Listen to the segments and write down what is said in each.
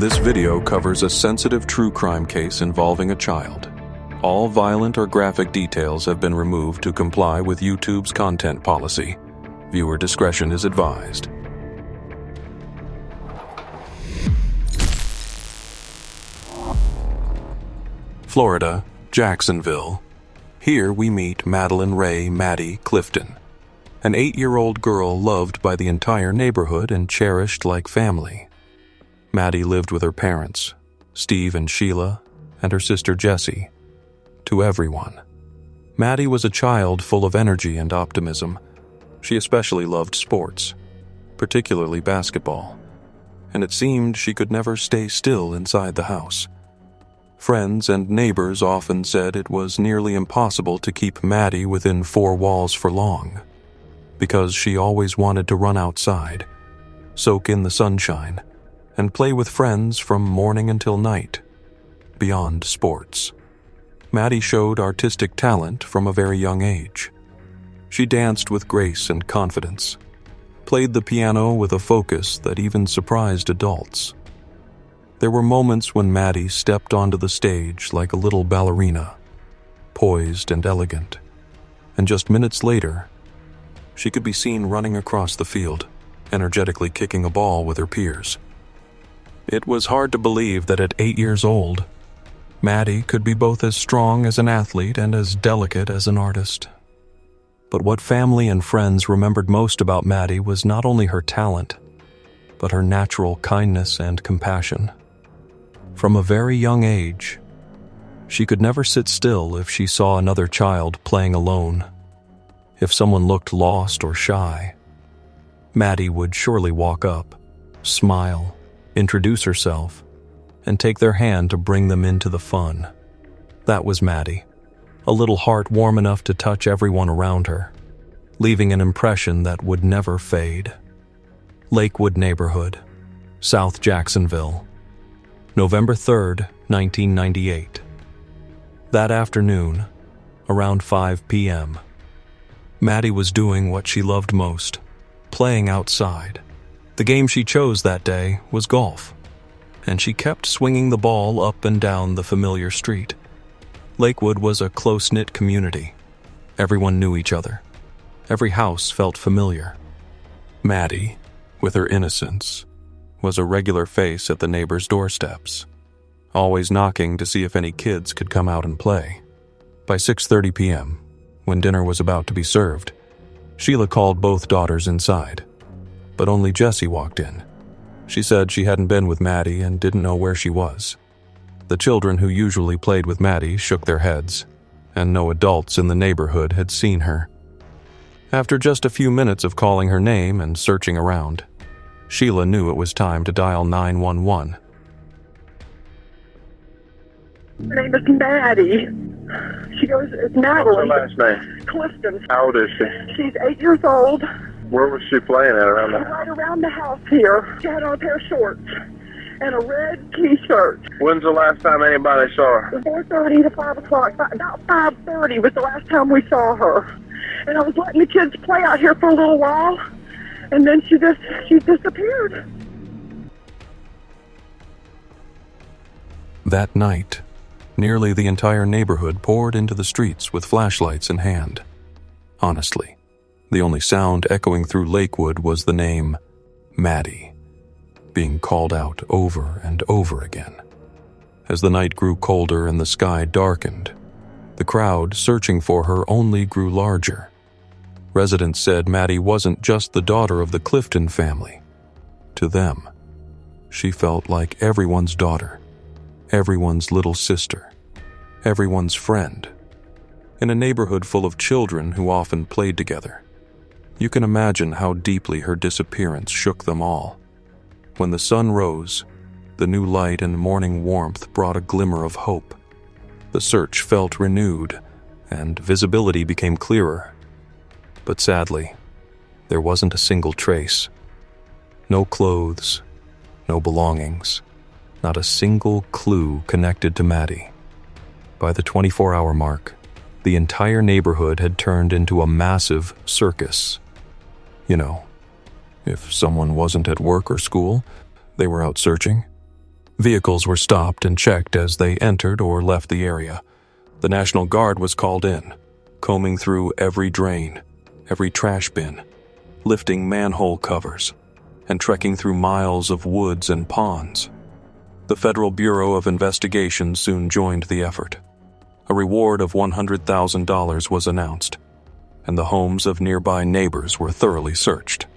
This video covers a sensitive true crime case involving a child. All violent or graphic details have been removed to comply with YouTube's content policy. Viewer discretion is advised. Florida, Jacksonville. Here we meet Maddie Clifton, an 8-year-old girl loved by the entire neighborhood and cherished like family. Maddie lived with her parents, Steve and Sheila, and her sister Jessie. To everyone, Maddie was a child full of energy and optimism. She especially loved sports, particularly basketball, and it seemed she could never stay still inside the house. Friends and neighbors often said it was nearly impossible to keep Maddie within 4 walls for long, because she always wanted to run outside, soak in the sunshine, and play with friends from morning until night, beyond sports. Maddie showed artistic talent from a very young age. She danced with grace and confidence, played the piano with a focus that even surprised adults. There were moments when Maddie stepped onto the stage like a little ballerina, poised and elegant, and just minutes later, she could be seen running across the field, energetically kicking a ball with her peers. It was hard to believe that at 8 years old, Maddie could be both as strong as an athlete and as delicate as an artist. But what family and friends remembered most about Maddie was not only her talent, but her natural kindness and compassion. From a very young age, she could never sit still if she saw another child playing alone. If someone looked lost or shy, Maddie would surely walk up, smile, introduce herself, and take their hand to bring them into the fun. That was Maddie, a little heart warm enough to touch everyone around her, leaving an impression that would never fade. Lakewood Neighborhood, South Jacksonville, November 3rd, 1998. That afternoon, around 5 p.m., Maddie was doing what she loved most, playing outside. The game she chose that day was golf, and she kept swinging the ball up and down the familiar street. Lakewood was a close-knit community. Everyone knew each other. Every house felt familiar. Maddie, with her innocence, was a regular face at the neighbors' doorsteps, always knocking to see if any kids could come out and play. By 6:30 p.m., when dinner was about to be served, Sheila called both daughters inside, but only Jessie walked in. She said she hadn't been with Maddie and didn't know where she was. The children who usually played with Maddie shook their heads, and no adults in the neighborhood had seen her. After just a few minutes of calling her name and searching around, Sheila knew it was time to dial 911. Her name is Maddie. She goes, it's Madeline. What's her last name? Clifton. How old is she? She's 8 years old. Where was she playing at around the house? Right around the house here. She had on a pair of shorts and a red t-shirt. When's the last time anybody saw her? 4:30 to 5 o'clock. About 5:30 was the last time we saw her. And I was letting the kids play out here for a little while, and then she disappeared. That night, nearly the entire neighborhood poured into the streets with flashlights in hand. Honestly, the only sound echoing through Lakewood was the name Maddie, being called out over and over again. As the night grew colder and the sky darkened, the crowd searching for her only grew larger. Residents said Maddie wasn't just the daughter of the Clifton family. To them, she felt like everyone's daughter, everyone's little sister, everyone's friend. In a neighborhood full of children who often played together, you can imagine how deeply her disappearance shook them all. When the sun rose, the new light and morning warmth brought a glimmer of hope. The search felt renewed, and visibility became clearer. But sadly, there wasn't a single trace. No clothes, no belongings, not a single clue connected to Maddie. By the 24-hour mark, the entire neighborhood had turned into a massive circus. You know, if someone wasn't at work or school, they were out searching. Vehicles were stopped and checked as they entered or left the area. The National Guard was called in, combing through every drain, every trash bin, lifting manhole covers, and trekking through miles of woods and ponds. The Federal Bureau of Investigation soon joined the effort. A reward of $100,000 was announced, and the homes of nearby neighbors were thoroughly searched.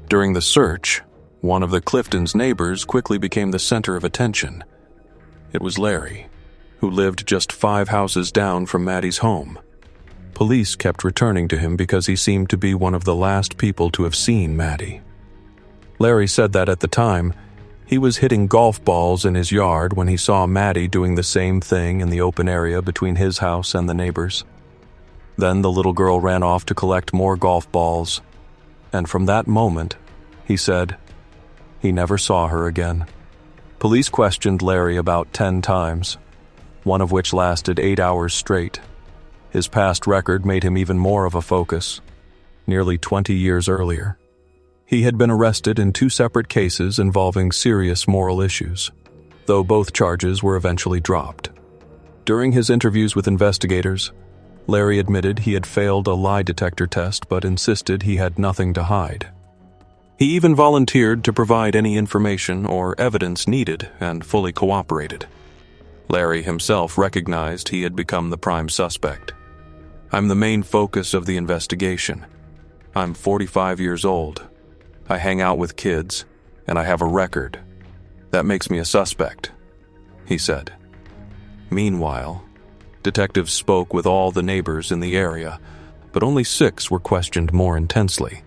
During the search, one of the Clifton's neighbors quickly became the center of attention. It was Larry, who lived just 5 houses down from Maddie's home. Police kept returning to him because he seemed to be one of the last people to have seen Maddie. Larry said that at the time, he was hitting golf balls in his yard when he saw Maddie doing the same thing in the open area between his house and the neighbors. Then the little girl ran off to collect more golf balls, and from that moment, he said, he never saw her again. Police questioned Larry about 10 times, one of which lasted 8 hours straight. His past record made him even more of a focus. Nearly 20 years earlier, he had been arrested in 2 separate cases involving serious moral issues, though both charges were eventually dropped. During his interviews with investigators, Larry admitted he had failed a lie detector test but insisted he had nothing to hide. He even volunteered to provide any information or evidence needed and fully cooperated. Larry himself recognized he had become the prime suspect. "I'm the main focus of the investigation. I'm 45 years old. I hang out with kids, and I have a record. That makes me a suspect," he said. Meanwhile, detectives spoke with all the neighbors in the area, but only 6 were questioned more intensely,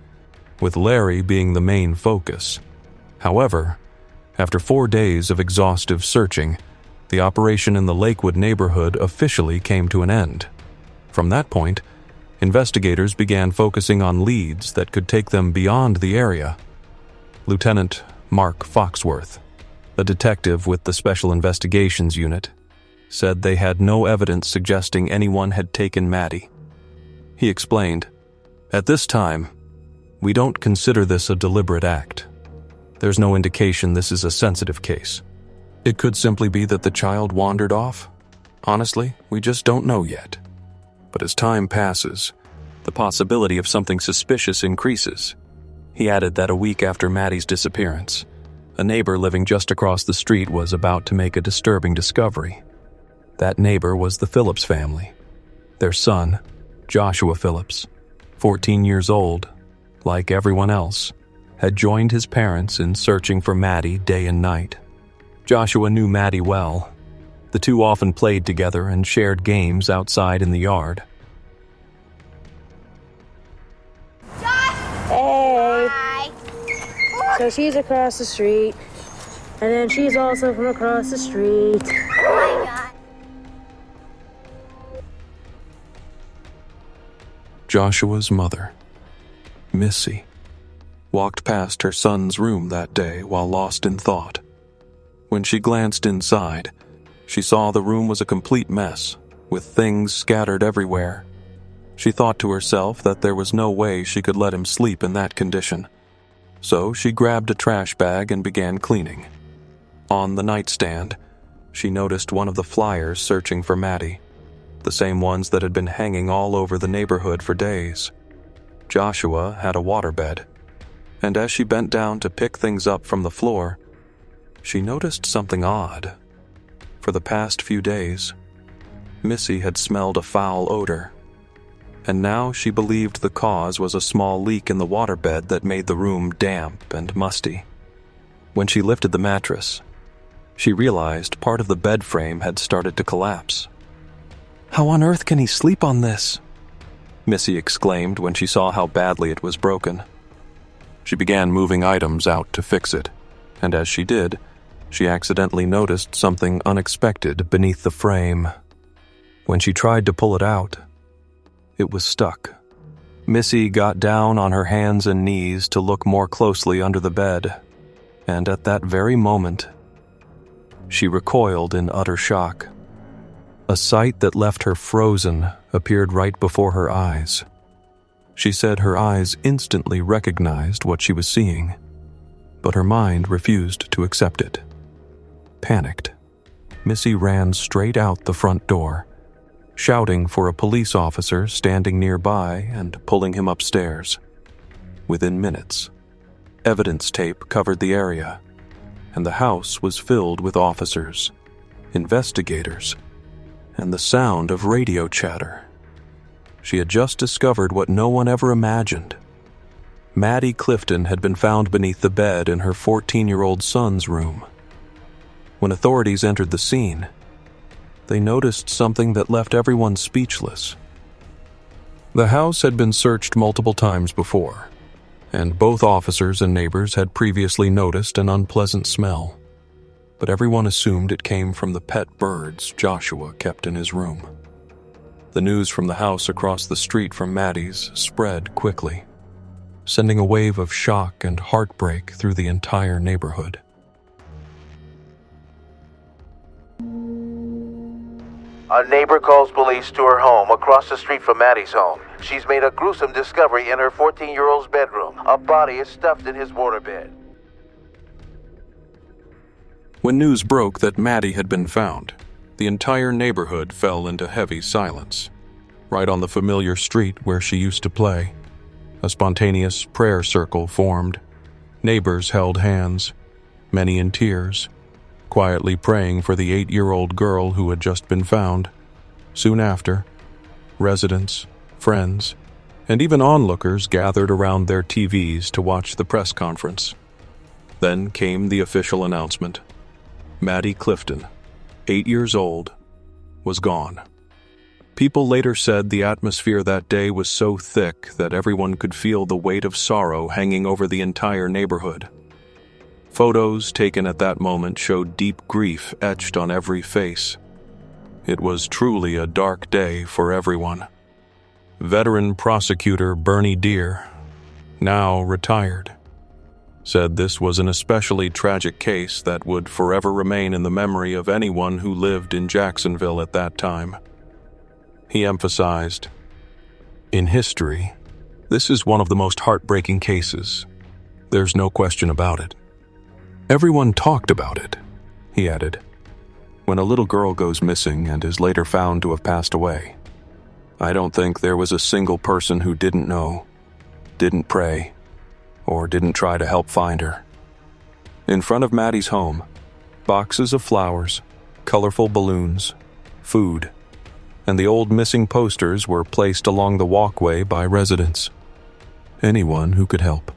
with Larry being the main focus. However, after 4 days of exhaustive searching, the operation in the Lakewood neighborhood officially came to an end. From that point, investigators began focusing on leads that could take them beyond the area. Lieutenant Mark Foxworth, a detective with the Special Investigations Unit, said they had no evidence suggesting anyone had taken Maddie. He explained, "At this time, we don't consider this a deliberate act. There's no indication this is a sensitive case. It could simply be that the child wandered off. Honestly, we just don't know yet. But as time passes, the possibility of something suspicious increases." He added that a week after Maddie's disappearance, a neighbor living just across the street was about to make a disturbing discovery. That neighbor was the Phillips family. Their son, Joshua Phillips, 14 years old, like everyone else, had joined his parents in searching for Maddie day and night. Joshua knew Maddie well. The two often played together and shared games outside in the yard. Hey! Hi. So she's across the street, and then she's also from across the street. Oh my God. Joshua's mother, Missy, walked past her son's room that day while lost in thought. When she glanced inside, she saw the room was a complete mess, with things scattered everywhere. She thought to herself that there was no way she could let him sleep in that condition. So she grabbed a trash bag and began cleaning. On the nightstand, she noticed one of the flyers searching for Maddie, the same ones that had been hanging all over the neighborhood for days. Joshua had a waterbed, and as she bent down to pick things up from the floor, she noticed something odd. For the past few days, Missy had smelled a foul odor, and now she believed the cause was a small leak in the waterbed that made the room damp and musty. When she lifted the mattress, she realized part of the bed frame had started to collapse. "How on earth can he sleep on this?" Missy exclaimed when she saw how badly it was broken. She began moving items out to fix it, and as she did, she accidentally noticed something unexpected beneath the frame. When she tried to pull it out, it was stuck. Missy got down on her hands and knees to look more closely under the bed, and at that very moment, she recoiled in utter shock. A sight that left her frozen appeared right before her eyes. She said her eyes instantly recognized what she was seeing, but her mind refused to accept it. Panicked, Missy ran straight out the front door, shouting for a police officer standing nearby and pulling him upstairs. Within minutes, evidence tape covered the area, and the house was filled with officers, investigators, and the sound of radio chatter. She had just discovered what no one ever imagined. Maddie Clifton had been found beneath the bed in her 14-year-old son's room. When authorities entered the scene, they noticed something that left everyone speechless. The house had been searched multiple times before, and both officers and neighbors had previously noticed an unpleasant smell, but everyone assumed it came from the pet birds Joshua kept in his room. The news from the house across the street from Maddie's spread quickly, sending a wave of shock and heartbreak through the entire neighborhood. A neighbor calls police to her home across the street from Maddie's home. She's made a gruesome discovery in her 14-year-old's bedroom. A body is stuffed in his waterbed. When news broke that Maddie had been found, the entire neighborhood fell into heavy silence. Right on the familiar street where she used to play, a spontaneous prayer circle formed. Neighbors held hands, many in tears, quietly praying for the 8-year-old girl who had just been found. Soon after, residents, friends, and even onlookers gathered around their TVs to watch the press conference. Then came the official announcement. Maddie Clifton, 8 years old, was gone. People later said the atmosphere that day was so thick that everyone could feel the weight of sorrow hanging over the entire neighborhood. Photos taken at that moment showed deep grief etched on every face. It was truly a dark day for everyone. Veteran prosecutor Bernie Deere, now retired, said this was an especially tragic case that would forever remain in the memory of anyone who lived in Jacksonville at that time. He emphasized, "In history, this is one of the most heartbreaking cases. There's no question about it. Everyone talked about it," he added. "When a little girl goes missing and is later found to have passed away, I don't think there was a single person who didn't know, didn't pray, or didn't try to help find her." In front of Maddie's home, boxes of flowers, colorful balloons, food, and the old missing posters were placed along the walkway by residents. Anyone who could help,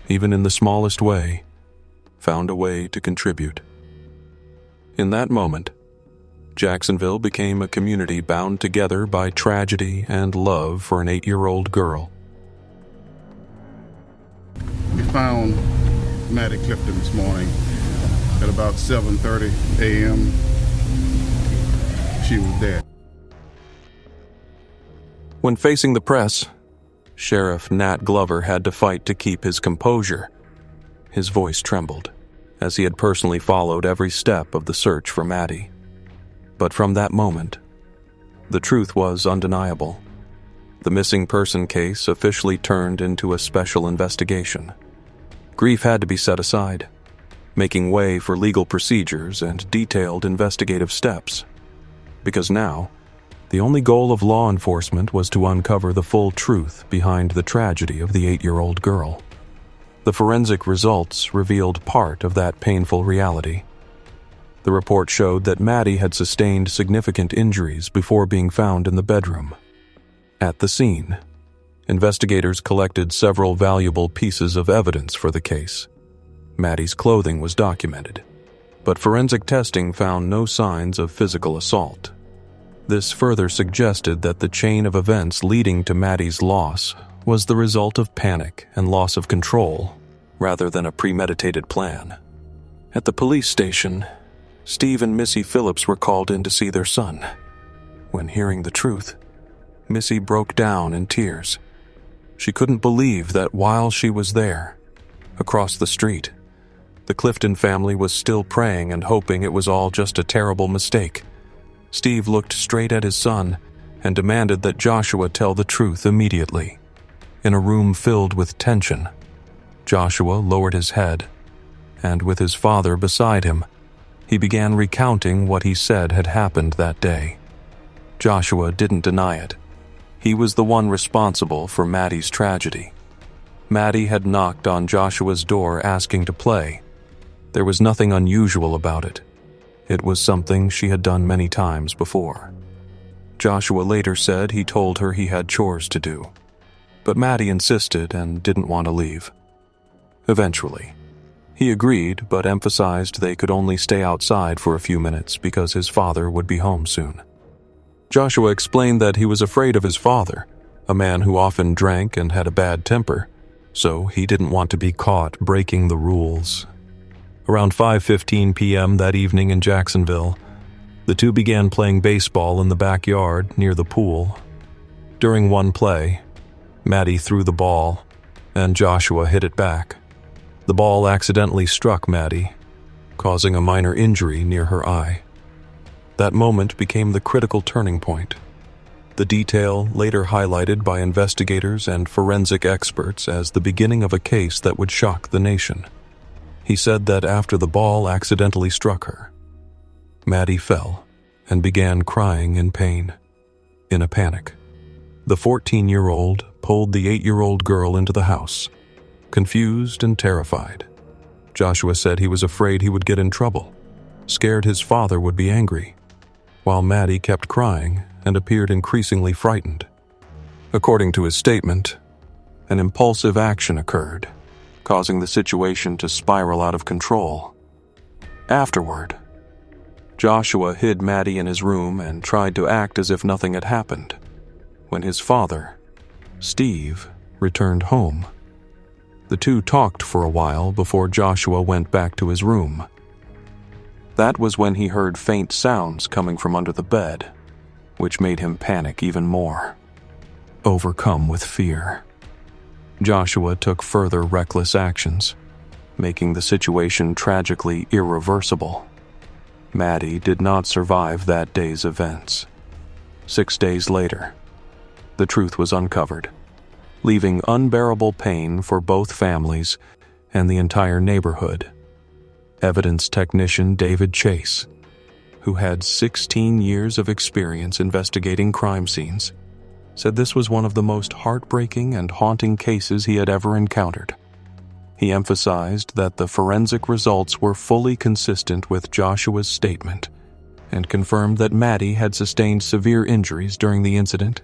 even in the smallest way, found a way to contribute. In that moment, Jacksonville became a community bound together by tragedy and love for an 8-year-old girl. We found Maddie Clifton this morning at about 7:30 a.m. She was dead. When facing the press, Sheriff Nat Glover had to fight to keep his composure. His voice trembled, as he had personally followed every step of the search for Maddie. But from that moment, the truth was undeniable. The missing person case officially turned into a special investigation. Grief had to be set aside, making way for legal procedures and detailed investigative steps. Because now, the only goal of law enforcement was to uncover the full truth behind the tragedy of the 8-year-old girl. The forensic results revealed part of that painful reality. The report showed that Maddie had sustained significant injuries before being found in the bedroom. At the scene, investigators collected several valuable pieces of evidence for the case. Maddie's clothing was documented, but forensic testing found no signs of physical assault. This further suggested that the chain of events leading to Maddie's loss was the result of panic and loss of control, rather than a premeditated plan. At the police station, Steve and Missy Phillips were called in to see their son. When hearing the truth, Missy broke down in tears. She couldn't believe that while she was there, across the street, the Clifton family was still praying and hoping it was all just a terrible mistake. Steve looked straight at his son and demanded that Joshua tell the truth immediately. In a room filled with tension, Joshua lowered his head, and with his father beside him, He began recounting what he said had happened that day. Joshua didn't deny it. He was the one responsible for Maddie's tragedy. Maddie had knocked on Joshua's door asking to play. There was nothing unusual about it. It was something she had done many times before. Joshua later said he told her he had chores to do, but Maddie insisted and didn't want to leave. Eventually, he agreed but emphasized they could only stay outside for a few minutes because his father would be home soon. Joshua explained that he was afraid of his father, a man who often drank and had a bad temper, so he didn't want to be caught breaking the rules. Around 5:15 p.m. that evening in Jacksonville, the two began playing baseball in the backyard near the pool. During one play, Maddie threw the ball, and Joshua hit it back. The ball accidentally struck Maddie, causing a minor injury near her eye. That moment became the critical turning point. The detail later highlighted by investigators and forensic experts as the beginning of a case that would shock the nation. He said that after the ball accidentally struck her, Maddie fell and began crying in pain. In a panic, the 14-year-old pulled the 8-year-old girl into the house, confused and terrified. Joshua said he was afraid he would get in trouble, scared his father would be angry, while Maddie kept crying and appeared increasingly frightened. According to his statement, an impulsive action occurred, causing the situation to spiral out of control. Afterward, Joshua hid Maddie in his room and tried to act as if nothing had happened. When his father, Steve, returned home, the two talked for a while before Joshua went back to his room. That was when he heard faint sounds coming from under the bed, which made him panic even more. Overcome with fear, Joshua took further reckless actions, making the situation tragically irreversible. Maddie did not survive that day's events. 6 days later, the truth was uncovered, leaving unbearable pain for both families and the entire neighborhood. Evidence technician David Chase, who had 16 years of experience investigating crime scenes, said this was one of the most heartbreaking and haunting cases he had ever encountered. He emphasized that the forensic results were fully consistent with Joshua's statement and confirmed that Maddie had sustained severe injuries during the incident.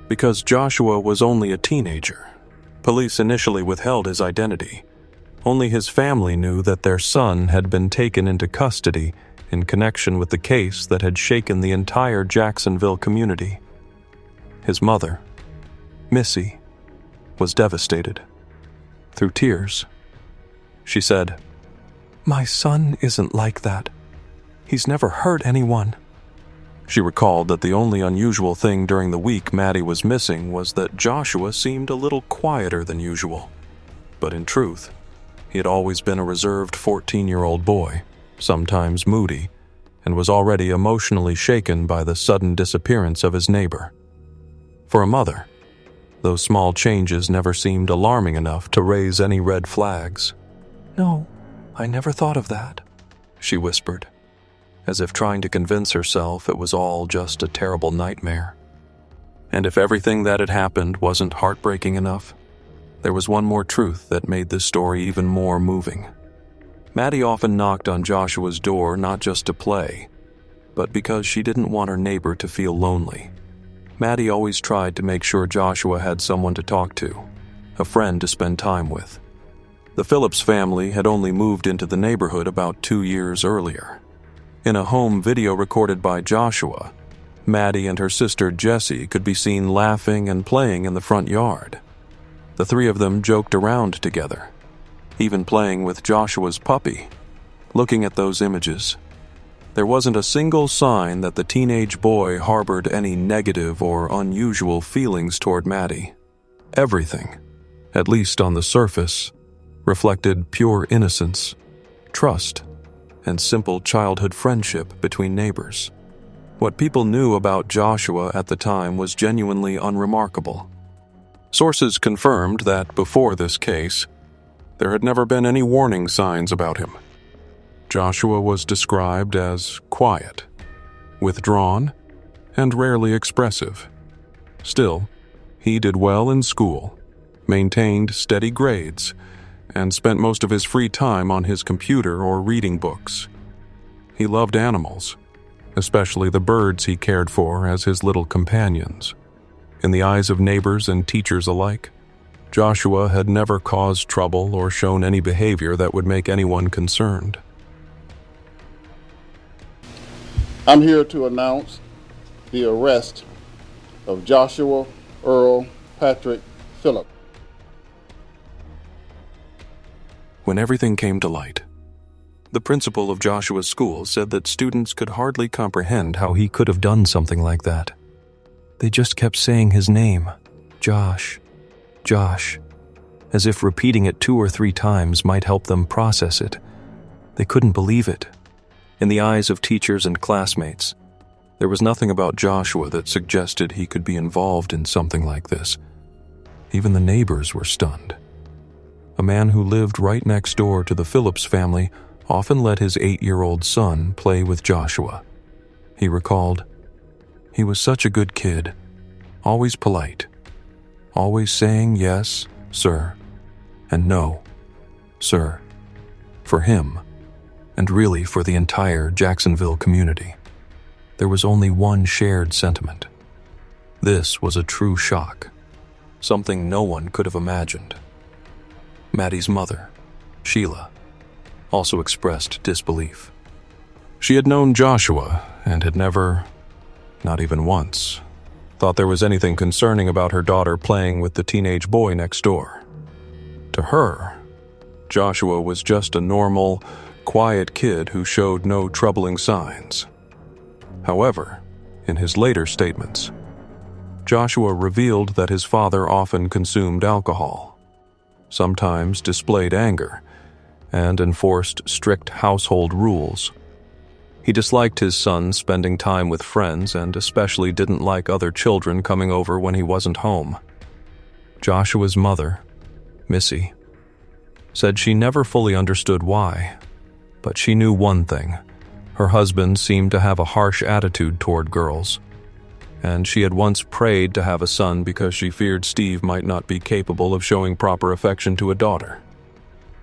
Because Joshua was only a teenager, police initially withheld his identity. Only his family knew that their son had been taken into custody in connection with the case that had shaken the entire Jacksonville community. His mother, Missy, was devastated. Through tears, she said, "My son isn't like that. He's never hurt anyone." She recalled that the only unusual thing during the week Maddie was missing was that Joshua seemed a little quieter than usual. But in truth, he had always been a reserved 14-year-old boy, sometimes moody, and was already emotionally shaken by the sudden disappearance of his neighbor. For a mother, those small changes never seemed alarming enough to raise any red flags. "No, I never thought of that," she whispered, as if trying to convince herself it was all just a terrible nightmare. And if everything that had happened wasn't heartbreaking enough, there was one more truth that made this story even more moving. Maddie often knocked on Joshua's door not just to play, but because she didn't want her neighbor to feel lonely. Maddie always tried to make sure Joshua had someone to talk to, a friend to spend time with. The Phillips family had only moved into the neighborhood about 2 years earlier. In a home video recorded by Joshua, Maddie and her sister Jessie could be seen laughing and playing in the front yard. The three of them joked around together, even playing with Joshua's puppy. Looking at those images, there wasn't a single sign that the teenage boy harbored any negative or unusual feelings toward Maddie. Everything, at least on the surface, reflected pure innocence, trust, and simple childhood friendship between neighbors. What people knew about Joshua at the time was genuinely unremarkable. Sources confirmed that before this case, there had never been any warning signs about him. Joshua was described as quiet, withdrawn, and rarely expressive. Still, he did well in school, maintained steady grades, and spent most of his free time on his computer or reading books. He loved animals, especially the birds he cared for as his little companions. In the eyes of neighbors and teachers alike, Joshua had never caused trouble or shown any behavior that would make anyone concerned. I'm here to announce the arrest of Joshua Earl Patrick Phillip. When everything came to light, the principal of Joshua's school said that students could hardly comprehend how he could have done something like that. They just kept saying his name, Josh, Josh, as if repeating it 2 or 3 times might help them process it. They couldn't believe it. In the eyes of teachers and classmates, there was nothing about Joshua that suggested he could be involved in something like this. Even the neighbors were stunned. A man who lived right next door to the Phillips family often let his 8-year-old son play with Joshua. He recalled, "He was such a good kid, always polite, always saying yes, sir, and no, sir, for him, and really for the entire Jacksonville community. There was only one shared sentiment. This was a true shock, something no one could have imagined." Maddie's mother, Sheila, also expressed disbelief. She had known Joshua and had never, not even once, thought there was anything concerning about her daughter playing with the teenage boy next door. To her, Joshua was just a normal, quiet kid who showed no troubling signs. However, in his later statements, Joshua revealed that his father often consumed alcohol, sometimes displayed anger, and enforced strict household rules. He disliked his son spending time with friends and especially didn't like other children coming over when he wasn't home. Joshua's mother, Missy, said she never fully understood why, but she knew one thing. Her husband seemed to have a harsh attitude toward girls, and she had once prayed to have a son because she feared Steve might not be capable of showing proper affection to a daughter.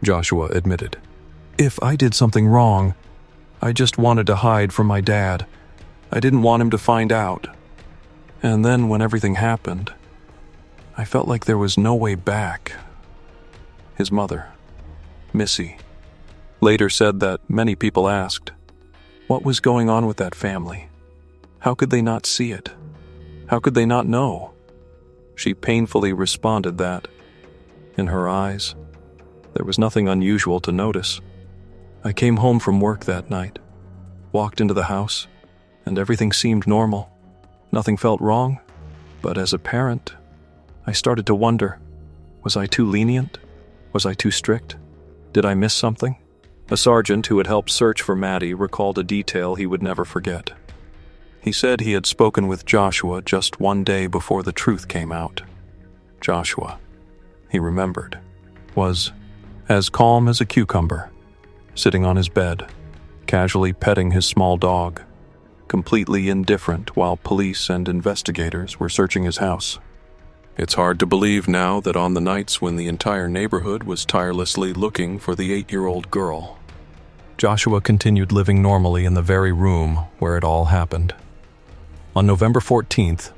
Joshua admitted, "If I did something wrong, I just wanted to hide from my dad. I didn't want him to find out. And then when everything happened, I felt like there was no way back." His mother, Missy, later said that many people asked, what was going on with that family? How could they not see it? How could they not know? She painfully responded that, in her eyes, there was nothing unusual to notice. I came home from work that night, walked into the house, and everything seemed normal. Nothing felt wrong, but as a parent, I started to wonder, was I too lenient? Was I too strict? Did I miss something? A sergeant who had helped search for Maddie recalled a detail he would never forget. He said he had spoken with Joshua just one day before the truth came out. Joshua, he remembered, was as calm as a cucumber, sitting on his bed, casually petting his small dog, completely indifferent while police and investigators were searching his house. It's hard to believe now that on the nights when the entire neighborhood was tirelessly looking for the 8-year-old girl, Joshua continued living normally in the very room where it all happened. On November 14th,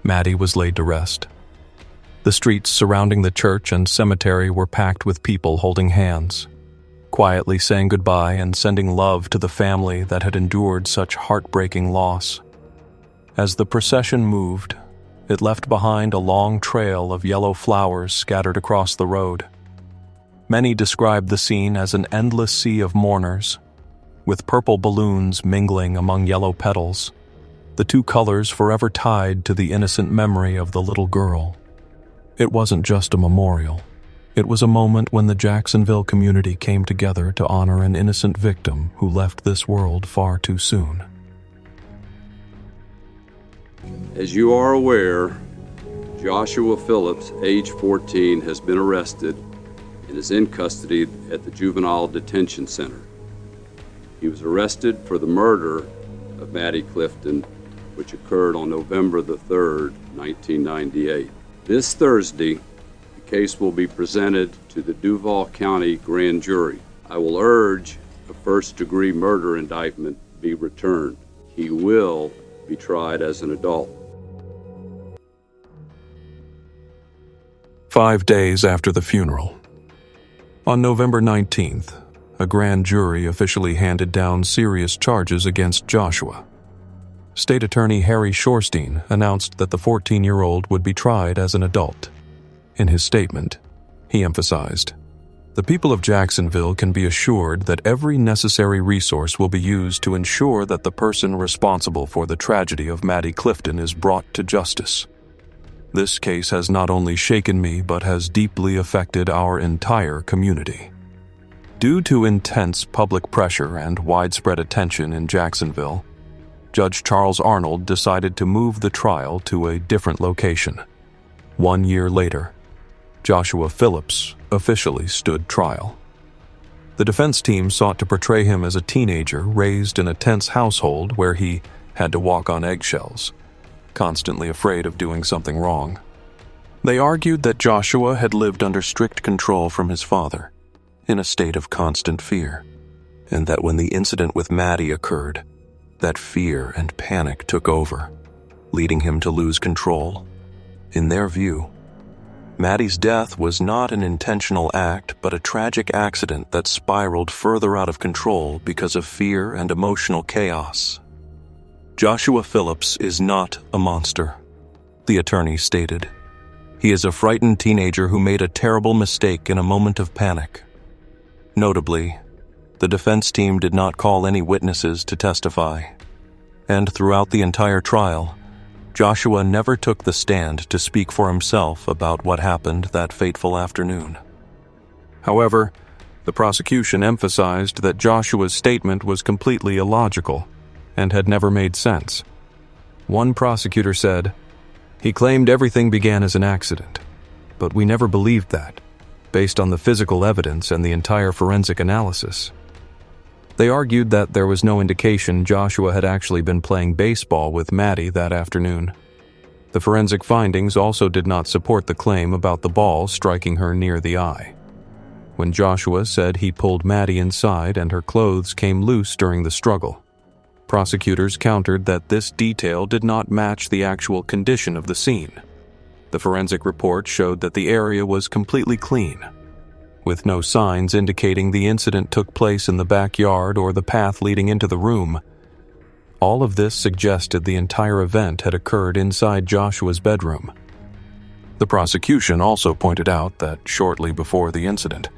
Maddie was laid to rest. The streets surrounding the church and cemetery were packed with people holding hands, quietly saying goodbye and sending love to the family that had endured such heartbreaking loss. As the procession moved, it left behind a long trail of yellow flowers scattered across the road. Many described the scene as an endless sea of mourners, with purple balloons mingling among yellow petals, the two colors forever tied to the innocent memory of the little girl. It wasn't just a memorial. It was a moment when the Jacksonville community came together to honor an innocent victim who left this world far too soon. As you are aware, Joshua Phillips, age 14, has been arrested and is in custody at the Juvenile Detention Center. He was arrested for the murder of Maddie Clifton, which occurred on November the 3rd, 1998. This Thursday, the case will be presented to the Duval County Grand Jury. I will urge a first-degree murder indictment be returned. He will be tried as an adult. 5 days after the funeral. On November 19th, a grand jury officially handed down serious charges against Joshua. State Attorney Harry Shorstein announced that the 14-year-old would be tried as an adult. In his statement, he emphasized, "The people of Jacksonville can be assured that every necessary resource will be used to ensure that the person responsible for the tragedy of Maddie Clifton is brought to justice. This case has not only shaken me but has deeply affected our entire community." Due to intense public pressure and widespread attention in Jacksonville, Judge Charles Arnold decided to move the trial to a different location. 1 year later, Joshua Phillips officially stood trial. The defense team sought to portray him as a teenager raised in a tense household where he had to walk on eggshells, constantly afraid of doing something wrong. They argued that Joshua had lived under strict control from his father, in a state of constant fear, and that when the incident with Maddie occurred, that fear and panic took over, leading him to lose control. In their view, Maddie's death was not an intentional act but a tragic accident that spiraled further out of control because of fear and emotional chaos. Joshua Phillips is not a monster, the attorney stated. He is a frightened teenager who made a terrible mistake in a moment of panic. Notably, the defense team did not call any witnesses to testify, and throughout the entire trial, Joshua never took the stand to speak for himself about what happened that fateful afternoon. However, the prosecution emphasized that Joshua's statement was completely illogical and had never made sense. One prosecutor said, "He claimed everything began as an accident, but we never believed that, based on the physical evidence and the entire forensic analysis." They argued that there was no indication Joshua had actually been playing baseball with Maddie that afternoon. The forensic findings also did not support the claim about the ball striking her near the eye. When Joshua said he pulled Maddie inside and her clothes came loose during the struggle, prosecutors countered that this detail did not match the actual condition of the scene. The forensic report showed that the area was completely clean, with no signs indicating the incident took place in the backyard or the path leading into the room. All of this suggested the entire event had occurred inside Joshua's bedroom. The prosecution also pointed out that shortly before the incident,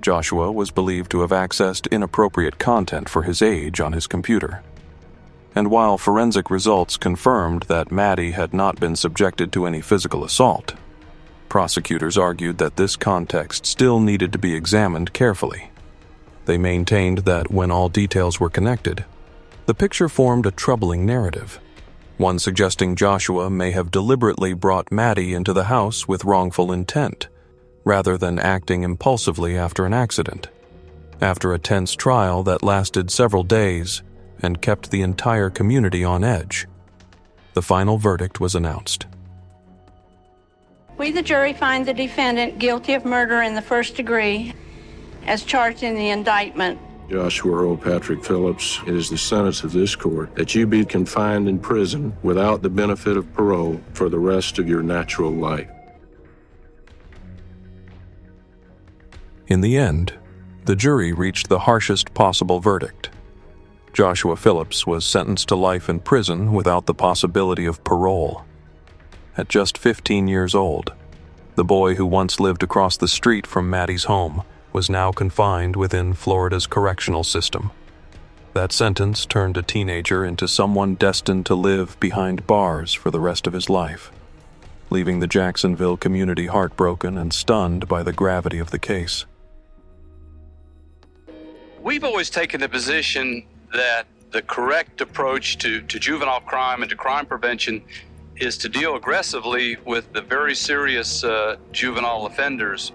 Joshua was believed to have accessed inappropriate content for his age on his computer. And while forensic results confirmed that Maddie had not been subjected to any physical assault, prosecutors argued that this context still needed to be examined carefully. They maintained that when all details were connected, the picture formed a troubling narrative, one suggesting Joshua may have deliberately brought Maddie into the house with wrongful intent, rather than acting impulsively after an accident. After a tense trial that lasted several days and kept the entire community on edge, the final verdict was announced. We, the jury, find the defendant guilty of murder in the first degree, as charged in the indictment. Joshua Earl Patrick Phillips, it is the sentence of this court that you be confined in prison without the benefit of parole for the rest of your natural life. In the end, the jury reached the harshest possible verdict. Joshua Phillips was sentenced to life in prison without the possibility of parole. At just 15 years old, the boy who once lived across the street from Maddie's home was now confined within Florida's correctional system. That sentence turned a teenager into someone destined to live behind bars for the rest of his life, leaving the Jacksonville community heartbroken and stunned by the gravity of the case. We've always taken the position that the correct approach to juvenile crime and to crime prevention is to deal aggressively with the very serious juvenile offenders.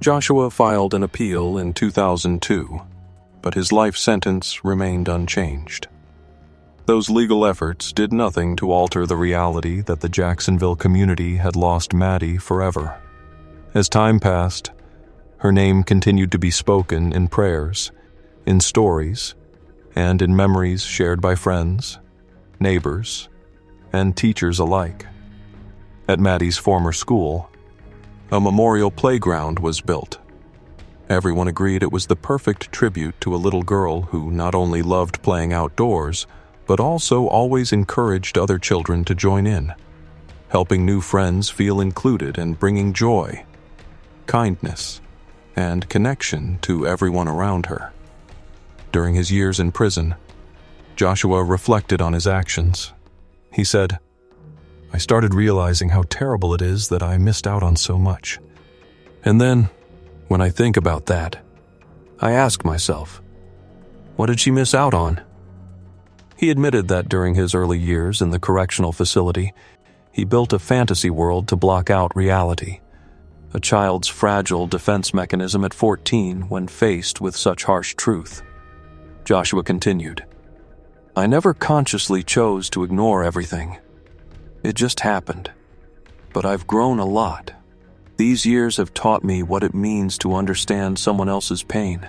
Joshua filed an appeal in 2002, but his life sentence remained unchanged. Those legal efforts did nothing to alter the reality that the Jacksonville community had lost Maddie forever. As time passed, her name continued to be spoken in prayers, in stories, and in memories shared by friends, neighbors, and teachers alike. At Maddie's former school, a memorial playground was built. Everyone agreed it was the perfect tribute to a little girl who not only loved playing outdoors, but also always encouraged other children to join in, helping new friends feel included and bringing joy, kindness, and connection to everyone around her. During his years in prison, Joshua reflected on his actions. He said, "I started realizing how terrible it is that I missed out on so much. And then, when I think about that, I ask myself, what did she miss out on?" He admitted that during his early years in the correctional facility, he built a fantasy world to block out reality, a child's fragile defense mechanism at 14 when faced with such harsh truth. Joshua continued, "I never consciously chose to ignore everything. It just happened. But I've grown a lot. These years have taught me what it means to understand someone else's pain.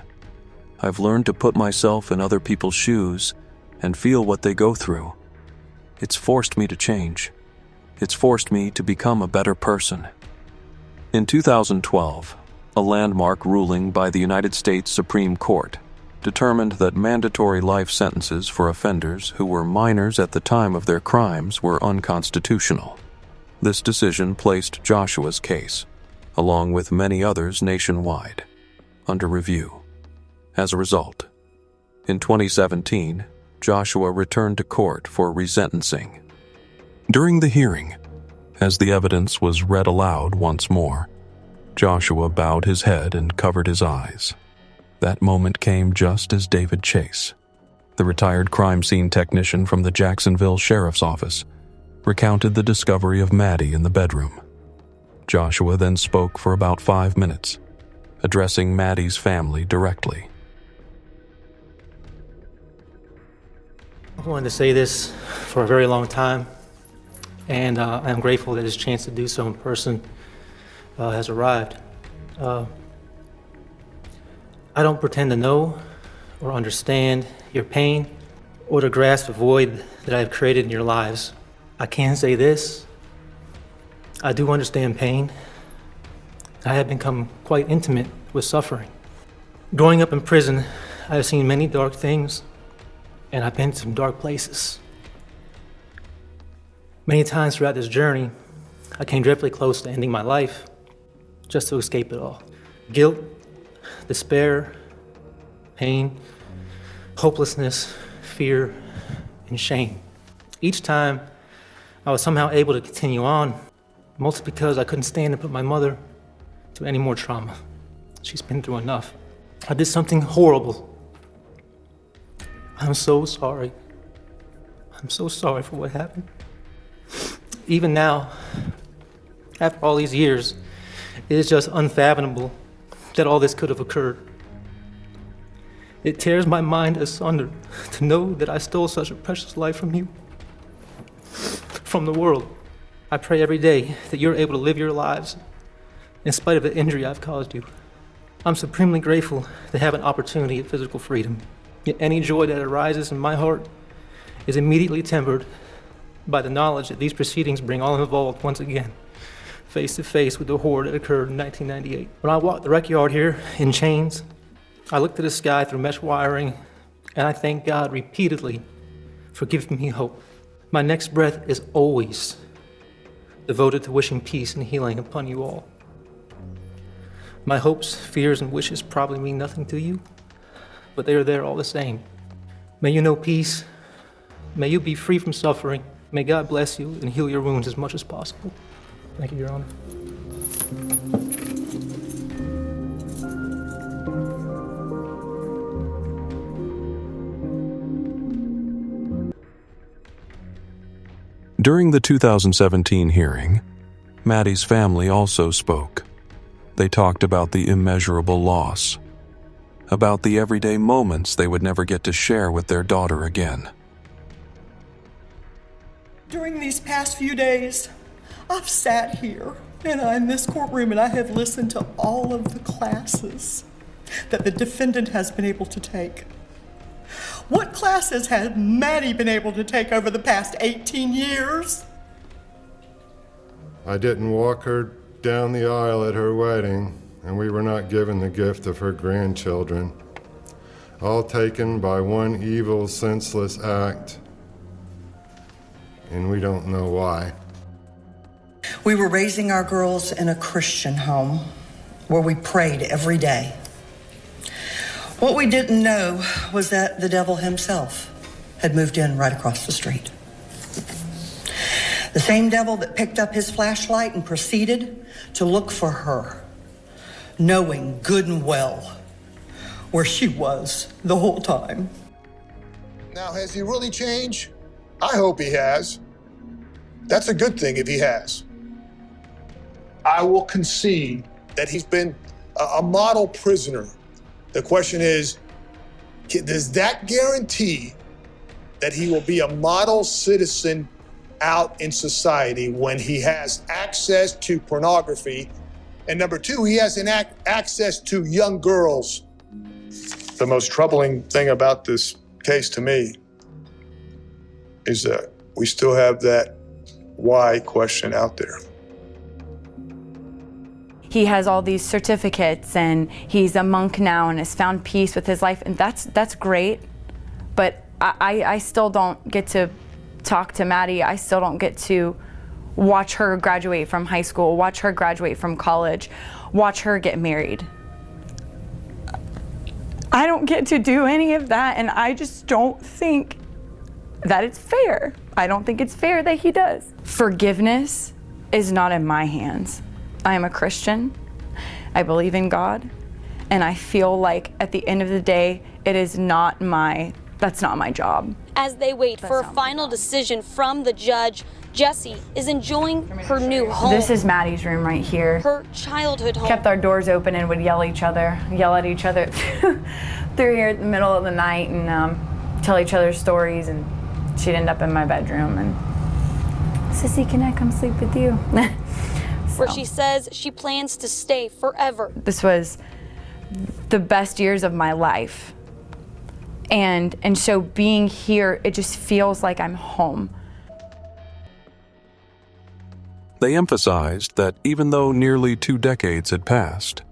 I've learned to put myself in other people's shoes and feel what they go through. It's forced me to change. It's forced me to become a better person." In 2012, a landmark ruling by the United States Supreme Court determined that mandatory life sentences for offenders who were minors at the time of their crimes were unconstitutional. This decision placed Joshua's case, along with many others nationwide, under review. As a result, in 2017, Joshua returned to court for resentencing. During the hearing, as the evidence was read aloud once more, Joshua bowed his head and covered his eyes. That moment came just as David Chase, the retired crime scene technician from the Jacksonville Sheriff's Office, recounted the discovery of Maddie in the bedroom. Joshua then spoke for about 5 minutes, addressing Maddie's family directly. I've wanted to say this for a very long time, and I'm grateful that this chance to do so in person has arrived. I don't pretend to know or understand your pain or to grasp the void that I have created in your lives. I can say this: I do understand pain. I have become quite intimate with suffering. Growing up in prison, I have seen many dark things, and I've been to some dark places. Many times throughout this journey, I came dreadfully close to ending my life just to escape it all. Guilt, despair, pain, hopelessness, fear, and shame. Each time, I was somehow able to continue on, mostly because I couldn't stand to put my mother through any more trauma. She's been through enough. I did something horrible. I'm so sorry. I'm so sorry for what happened. Even now, after all these years, it is just unfathomable that all this could have occurred. It tears my mind asunder to know that I stole such a precious life from you, from the world. I pray every day that you're able to live your lives in spite of the injury I've caused you. I'm supremely grateful to have an opportunity at physical freedom. Yet any joy that arises in my heart is immediately tempered by the knowledge that these proceedings bring all involved once again, face to face with the horror that occurred in 1998. When I walked the rec yard here in chains, I looked to the sky through mesh wiring, and I thank God repeatedly for giving me hope. My next breath is always devoted to wishing peace and healing upon you all. My hopes, fears, and wishes probably mean nothing to you, but they are there all the same. May you know peace. May you be free from suffering. May God bless you and heal your wounds as much as possible. Thank you, Your Honor. During the 2017 hearing, Maddie's family also spoke. They talked about the immeasurable loss, about the everyday moments they would never get to share with their daughter again. During these past few days, I've sat here in this courtroom and I have listened to all of the classes that the defendant has been able to take. What classes has Maddie been able to take over the past 18 years? I didn't walk her down the aisle at her wedding, and we were not given the gift of her grandchildren, all taken by one evil, senseless act, and we don't know why. We were raising our girls in a Christian home where we prayed every day. What we didn't know was that the devil himself had moved in right across the street. The same devil that picked up his flashlight and proceeded to look for her, knowing good and well where she was the whole time. Now, has he really changed? I hope he has. That's a good thing if he has. I will concede that he's been a model prisoner. The question is, does that guarantee that he will be a model citizen out in society when he has access to pornography? And number two, he has access to young girls. The most troubling thing about this case to me is that we still have that why question out there. He has all these certificates and he's a monk now and has found peace with his life, and that's great, but I still don't get to talk to Maddie. I still don't get to watch her graduate from high school, watch her graduate from college, watch her get married. I don't get to do any of that, and I just don't think that it's fair. I don't think it's fair that he does. Forgiveness is not in my hands. I am a Christian. I believe in God, and I feel like at the end of the day, that's not my job. As they wait for a final decision from the judge, Jessie is enjoying her new home. This is Maddie's room right here. Her childhood home. Kept our doors open and would yell at each other through here in the middle of the night and tell each other stories, and she'd end up in my bedroom and, Sissy, can I come sleep with you? Where she says she plans to stay forever. This was the best years of my life. And so being here, it just feels like I'm home. They emphasized that even though nearly 2 decades had passed,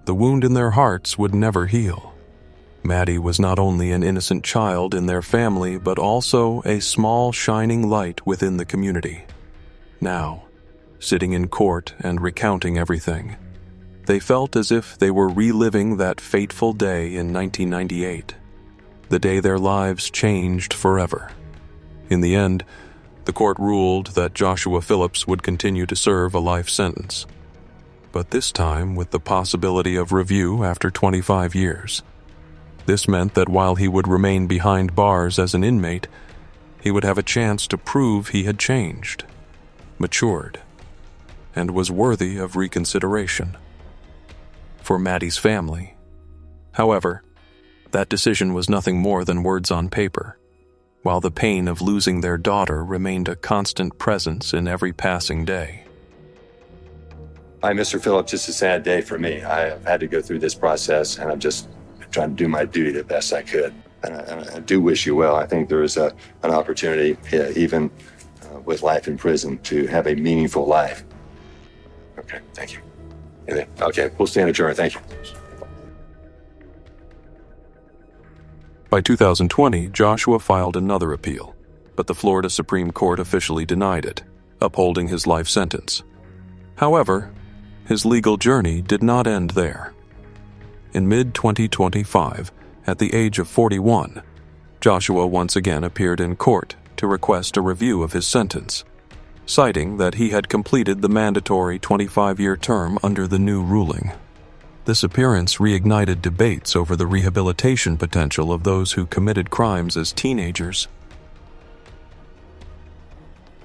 the wound in their hearts would never heal. Maddie was not only an innocent child in their family, but also a small shining light within the community. Now, sitting in court and recounting everything, they felt as if they were reliving that fateful day in 1998, the day their lives changed forever. In the end, the court ruled that Joshua Phillips would continue to serve a life sentence, but this time with the possibility of review after 25 years. This meant that while he would remain behind bars as an inmate, he would have a chance to prove he had changed, matured, and was worthy of reconsideration. For Maddie's family, however, that decision was nothing more than words on paper, while the pain of losing their daughter remained a constant presence in every passing day. Hi, Mr. Phillips. It's a sad day for me. I've had to go through this process, and I'm just trying to do my duty the best I could. And I do wish you well. I think there is an opportunity, even with life in prison, to have a meaningful life. Okay, thank you. Okay, we'll stand adjourned. Thank you. By 2020, Joshua filed another appeal, but the Florida Supreme Court officially denied it, upholding his life sentence. However, his legal journey did not end there. In mid-2025, at the age of 41, Joshua once again appeared in court to request a review of his sentence, citing that he had completed the mandatory 25-year term under the new ruling. This appearance reignited debates over the rehabilitation potential of those who committed crimes as teenagers.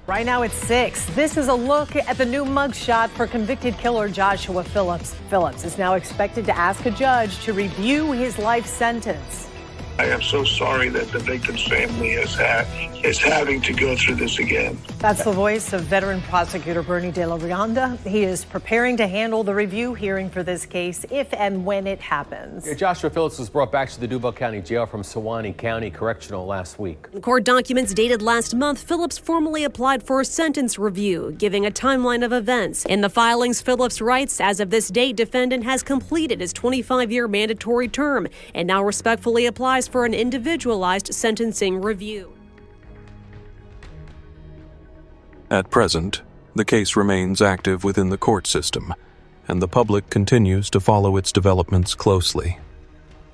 Right now it's 6. This is a look at the new mugshot for convicted killer Joshua Phillips. Phillips is now expected to ask a judge to review his life sentence. I am so sorry that the victim's family is having to go through this again. That's the voice of veteran prosecutor Bernie De La Rionda. He is preparing to handle the review hearing for this case if and when it happens. Joshua Phillips was brought back to the Duval County Jail from Sewanee County Correctional last week. In court documents dated last month, Phillips formally applied for a sentence review, giving a timeline of events. In the filings, Phillips writes, as of this date, defendant has completed his 25-year mandatory term and now respectfully applies for an individualized sentencing review. At present, the case remains active within the court system, and the public continues to follow its developments closely.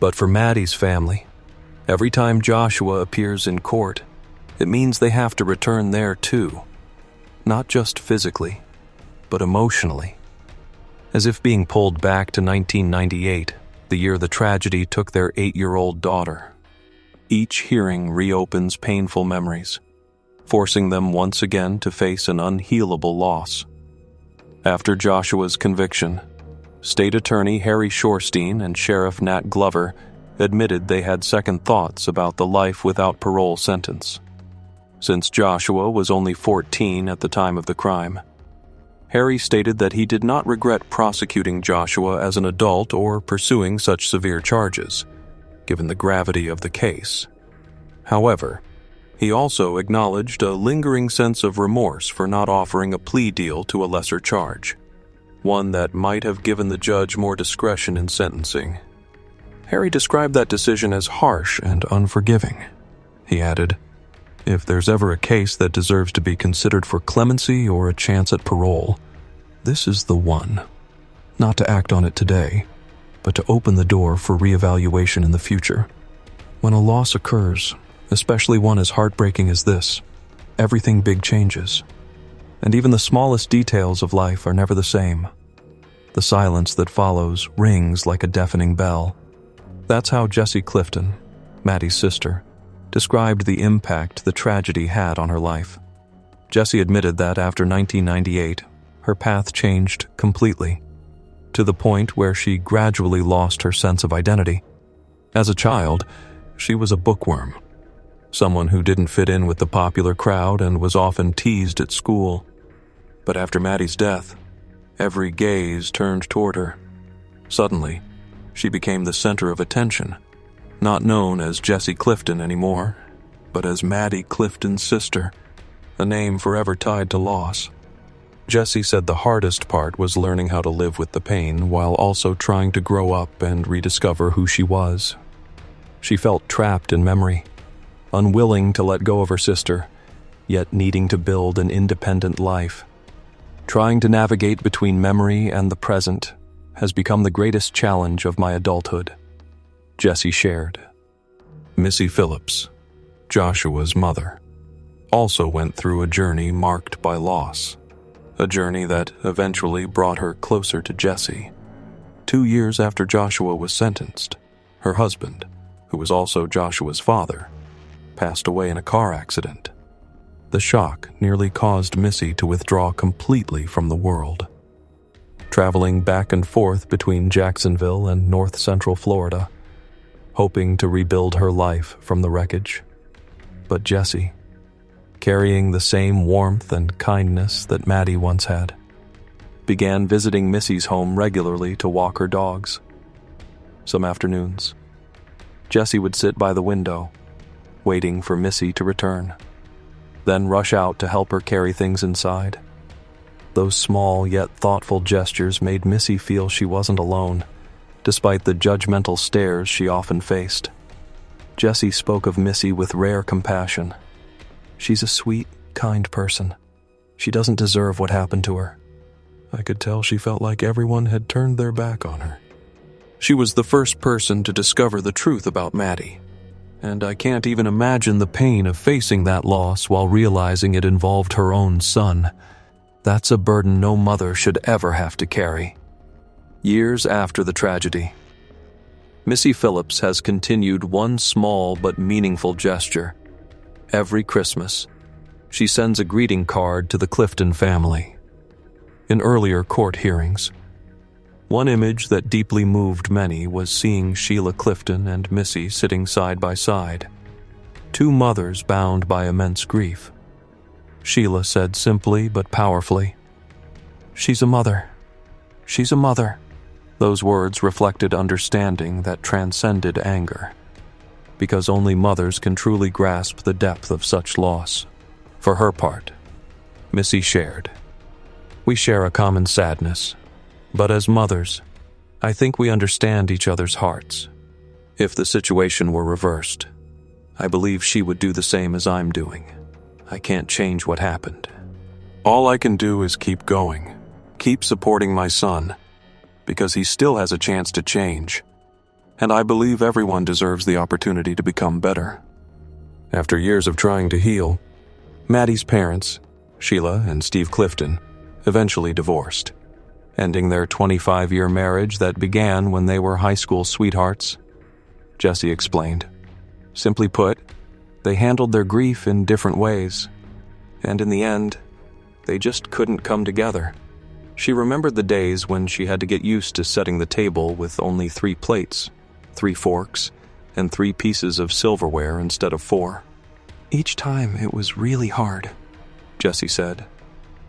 But for Maddie's family, every time Joshua appears in court, it means they have to return there too. Not just physically, but emotionally. As if being pulled back to 1998, the year the tragedy took their 8-year-old daughter. Each hearing reopens painful memories, forcing them once again to face an unhealable loss. After Joshua's conviction, State Attorney Harry Shorstein and Sheriff Nat Glover admitted they had second thoughts about the life without parole sentence. Since Joshua was only 14 at the time of the crime, Harry stated that he did not regret prosecuting Joshua as an adult or pursuing such severe charges, given the gravity of the case. However, he also acknowledged a lingering sense of remorse for not offering a plea deal to a lesser charge, one that might have given the judge more discretion in sentencing. Harry described that decision as harsh and unforgiving. He added, "If there's ever a case that deserves to be considered for clemency or a chance at parole, this is the one. Not to act on it today, but to open the door for reevaluation in the future. When a loss occurs, especially one as heartbreaking as this, everything big changes. And even the smallest details of life are never the same. The silence that follows rings like a deafening bell." That's how Jessie Clifton, Maddie's sister, described the impact the tragedy had on her life. Jessie admitted that after 1998, her path changed completely, to the point where she gradually lost her sense of identity. As a child, she was a bookworm, someone who didn't fit in with the popular crowd and was often teased at school. But after Maddie's death, every gaze turned toward her. Suddenly, she became the center of attention, not known as Jessie Clifton anymore, but as Maddie Clifton's sister, a name forever tied to loss. Jessie said the hardest part was learning how to live with the pain while also trying to grow up and rediscover who she was. She felt trapped in memory, unwilling to let go of her sister, yet needing to build an independent life. Trying to navigate between memory and the present has become the greatest challenge of my adulthood, Jessie shared. Missy Phillips, Joshua's mother, also went through a journey marked by loss, a journey that eventually brought her closer to Jessie. 2 years after Joshua was sentenced, her husband, who was also Joshua's father, passed away in a car accident. The shock nearly caused Missy to withdraw completely from the world. Traveling back and forth between Jacksonville and North Central Florida, hoping to rebuild her life from the wreckage. But Jessie, carrying the same warmth and kindness that Maddie once had, began visiting Missy's home regularly to walk her dogs. Some afternoons, Jessie would sit by the window, waiting for Missy to return, then rush out to help her carry things inside. Those small yet thoughtful gestures made Missy feel she wasn't alone, despite the judgmental stares she often faced. Jessie spoke of Missy with rare compassion. "She's a sweet, kind person. She doesn't deserve what happened to her." I could tell she felt like everyone had turned their back on her. She was the first person to discover the truth about Maddie, and I can't even imagine the pain of facing that loss while realizing it involved her own son. That's a burden no mother should ever have to carry. Years after the tragedy, Missy Phillips has continued one small but meaningful gesture. Every Christmas, She sends a greeting card to the Clifton family. In earlier court hearings, one image that deeply moved many was seeing Sheila Clifton and Missy sitting side by side, two mothers bound by immense grief. Sheila said simply but powerfully, "She's a mother. She's a mother." Those words reflected understanding that transcended anger, because only mothers can truly grasp the depth of such loss. For her part, Missy shared, "We share a common sadness, but as mothers, I think we understand each other's hearts. If the situation were reversed, I believe she would do the same as I'm doing. I can't change what happened. All I can do is keep going, keep supporting my son, because he still has a chance to change, and I believe everyone deserves the opportunity to become better." After years of trying to heal, Maddie's parents, Sheila and Steve Clifton, eventually divorced, ending their 25-year marriage that began when they were high school sweethearts. Jesse explained, "Simply put, they handled their grief in different ways, and in the end, they just couldn't come together." She remembered the days when she had to get used to setting the table with only 3 plates, 3 forks, and 3 pieces of silverware instead of 4. "Each time it was really hard," Jessie said.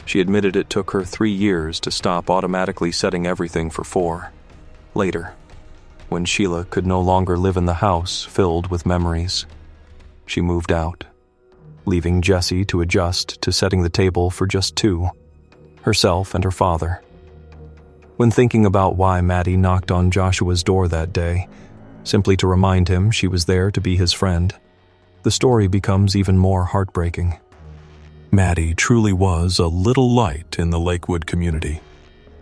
She admitted it took her 3 years to stop automatically setting everything for 4. Later, when Sheila could no longer live in the house filled with memories, she moved out, leaving Jessie to adjust to setting the table for just 2, herself and her father. When thinking about why Maddie knocked on Joshua's door that day, simply to remind him she was there to be his friend, the story becomes even more heartbreaking. Maddie truly was a little light in the Lakewood community,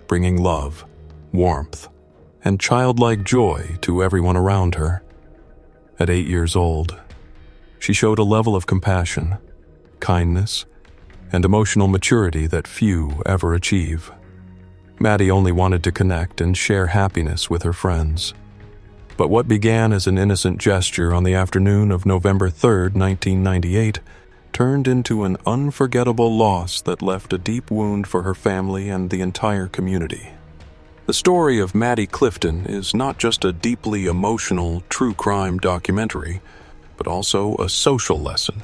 bringing love, warmth, and childlike joy to everyone around her. At 8 years old, she showed a level of compassion, kindness, and emotional maturity that few ever achieve. Maddie only wanted to connect and share happiness with her friends. But what began as an innocent gesture on the afternoon of November 3rd, 1998, turned into an unforgettable loss that left a deep wound for her family and the entire community. The story of Maddie Clifton is not just a deeply emotional true crime documentary, but also a social lesson.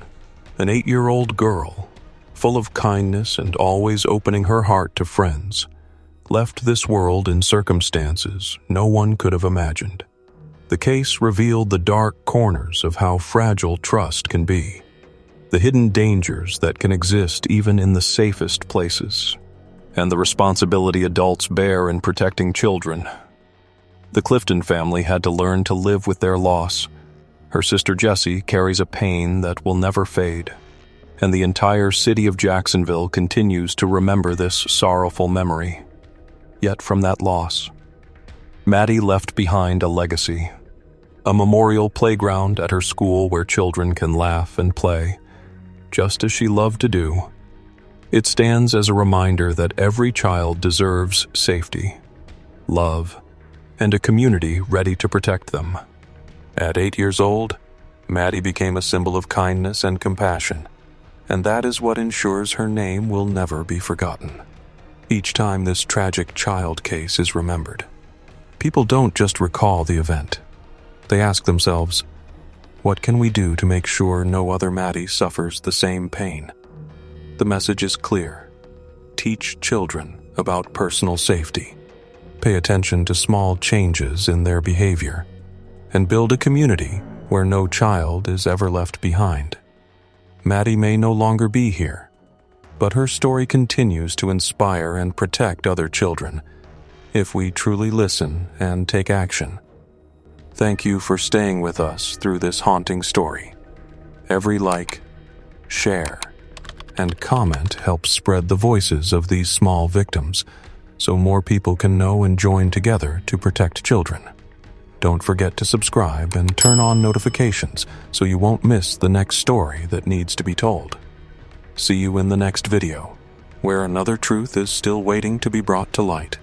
An 8-year-old girl, full of kindness and always opening her heart to friends, left this world in circumstances no one could have imagined. The case revealed the dark corners of how fragile trust can be, the hidden dangers that can exist even in the safest places, and the responsibility adults bear in protecting children. The Clifton family had to learn to live with their loss. Her sister Jessie carries a pain that will never fade, and the entire city of Jacksonville continues to remember this sorrowful memory. Yet from that loss, Maddie left behind a legacy, a memorial playground at her school where children can laugh and play, just as she loved to do. It stands as a reminder that every child deserves safety, love, and a community ready to protect them. At 8 years old, Maddie became a symbol of kindness and compassion, and that is what ensures her name will never be forgotten. Each time this tragic child case is remembered, people don't just recall the event. They ask themselves, what can we do to make sure no other Maddie suffers the same pain? The message is clear. Teach children about personal safety. Pay attention to small changes in their behavior, and build a community where no child is ever left behind. Maddie may no longer be here, but her story continues to inspire and protect other children if we truly listen and take action. Thank you for staying with us through this haunting story. Every like, share, and comment helps spread the voices of these small victims so more people can know and join together to protect children. Don't forget to subscribe and turn on notifications so you won't miss the next story that needs to be told. See you in the next video, where another truth is still waiting to be brought to light.